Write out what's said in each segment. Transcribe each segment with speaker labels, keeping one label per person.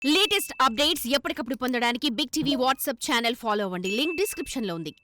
Speaker 1: Latest updates ఎప్పటికప్పుడు పొందడానికి big TV WhatsApp channel follow అవ్వండి. లింక్ డిస్క్రిప్షన్‌లో ఉంది.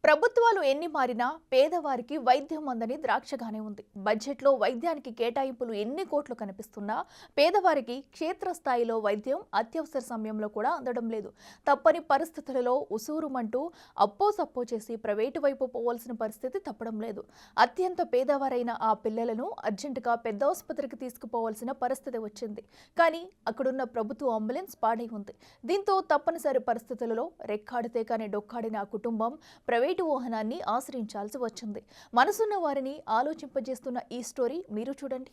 Speaker 2: ప్రభుత్వాలు ఎన్ని మారినా పేదవారికి వైద్యం అందని ద్రాక్షగానే ఉంది. బడ్జెట్లో వైద్యానికి కేటాయింపులు ఎన్ని కోట్లు కనిపిస్తున్నా పేదవారికి క్షేత్రస్థాయిలో వైద్యం అత్యవసర సమయంలో కూడా అందడం లేదు. తప్పని పరిస్థితులలో ఉసూరుమంటూ అప్పో సప్పో చేసి ప్రైవేటు వైపు పోవాల్సిన పరిస్థితి తప్పడం లేదు. అత్యంత పేదవారైన ఆ పిల్లలను అర్జెంటుగా పెద్ద ఆసుపత్రికి తీసుకుపోవాల్సిన పరిస్థితి వచ్చింది. కానీ అక్కడున్న ప్రభుత్వ అంబులెన్స్ పాడై ఉంది. దీంతో తప్పనిసరి పరిస్థితులలో రెక్కాడితే కానీ డొక్కాడిన ఆ కుటుంబం ప్రైవేటు వాహనాన్ని ఆశ్రయించాల్సి వచ్చింది. మనసున్న వారిని ఆలోచింపజేస్తున్న ఈ స్టోరీ మీరు చూడండి.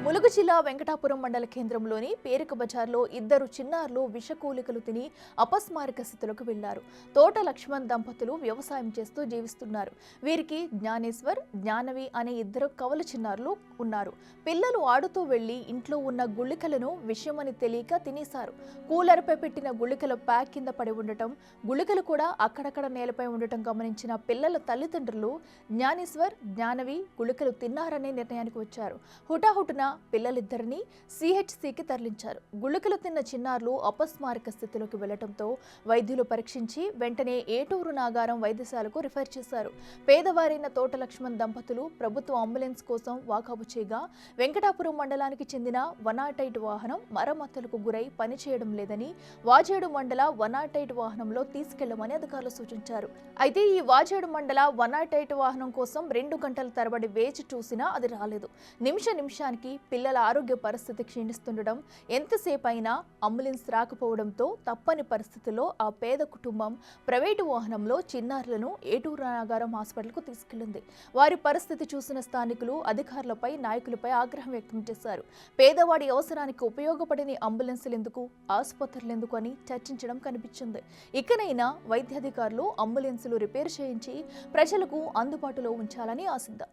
Speaker 2: ములుగు జిల్లా వెంకటాపురం మండల కేంద్రంలోని పేరుక బజార్లో ఇద్దరు చిన్నారులు విషకూలికలు తిని అపస్మారక స్థితిలోకి వెళ్లారు. తోట లక్ష్మణ్ దంపతులు వ్యవసాయం చేస్తూ జీవిస్తున్నారు. వీరికి జ్ఞానేశ్వర్, జ్ఞానవి అనే ఇద్దరు కవల చిన్నారులు ఉన్నారు. పిల్లలు ఆడుతూ వెళ్లి ఇంట్లో ఉన్న గుళికలను విషయమని తెలియక తినేశారు. కూలర్పై పెట్టిన గుళికల ప్యాక్ కింద పడి ఉండటం, గుళికలు కూడా అక్కడక్కడ నేలపై ఉండటం గమనించిన పిల్లల తల్లిదండ్రులు జ్ఞానేశ్వర్, జ్ఞానవి గుళికలు తిన్నారనే నిర్ణయానికి వచ్చారు. హుటాహుటిన పిల్లలిద్దరినీ సిహెచ్సికి తరలించారు. గుళికలు తిన్న చిన్నారులు అపస్మారక స్థితిలోకి వెళ్లడంతో వైద్యులు పరీక్షించి వెంటనే ఏటూరు నాగారం వైద్యశాలకు రిఫర్ చేశారు. పేదవారైన తోట లక్ష్మణ్ దంపతులు ప్రభుత్వ అంబులెన్స్ కోసం వాకబు చేయగా వెంకటాపురం మండలానికి చెందిన 108 వాహనం మరమ్మతులకు గురై పనిచేయడం లేదని వాజేడు మండల 108 వాహనంలో తీసుకెళ్లమని అధికారులు సూచించారు. అయితే ఈ వాజేడు మండల 108 వాహనం కోసం 2 గంటల తరబడి వేచి చూసినా అది రాలేదు. నిమిషానికి పిల్లల ఆరోగ్య పరిస్థితి క్షీణిస్తుండడం, ఎంతసేపు అయినా అంబులెన్స్ రాకపోవడంతో తప్పని పరిస్థితుల్లో ఆ పేద కుటుంబం ప్రైవేటు వాహనంలో చిన్నారులను ఏటూరు నాగారం హాస్పిటల్కు తీసుకెళ్లింది. వారి పరిస్థితి చూసిన స్థానికులు అధికారులపై, నాయకులపై ఆగ్రహం వ్యక్తం చేశారు. పేదవాడి అవసరానికి ఉపయోగపడని అంబులెన్సులెందుకు, ఆసుపత్రులెందుకు అని చర్చించడం కనిపించింది. ఇకనైనా వైద్యాధికారులు అంబులెన్సులు రిపేర్ చేయించి ప్రజలకు అందుబాటులో ఉంచాలని ఆశిద్దాం.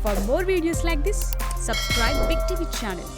Speaker 3: For more videos like this, subscribe Big TV channel.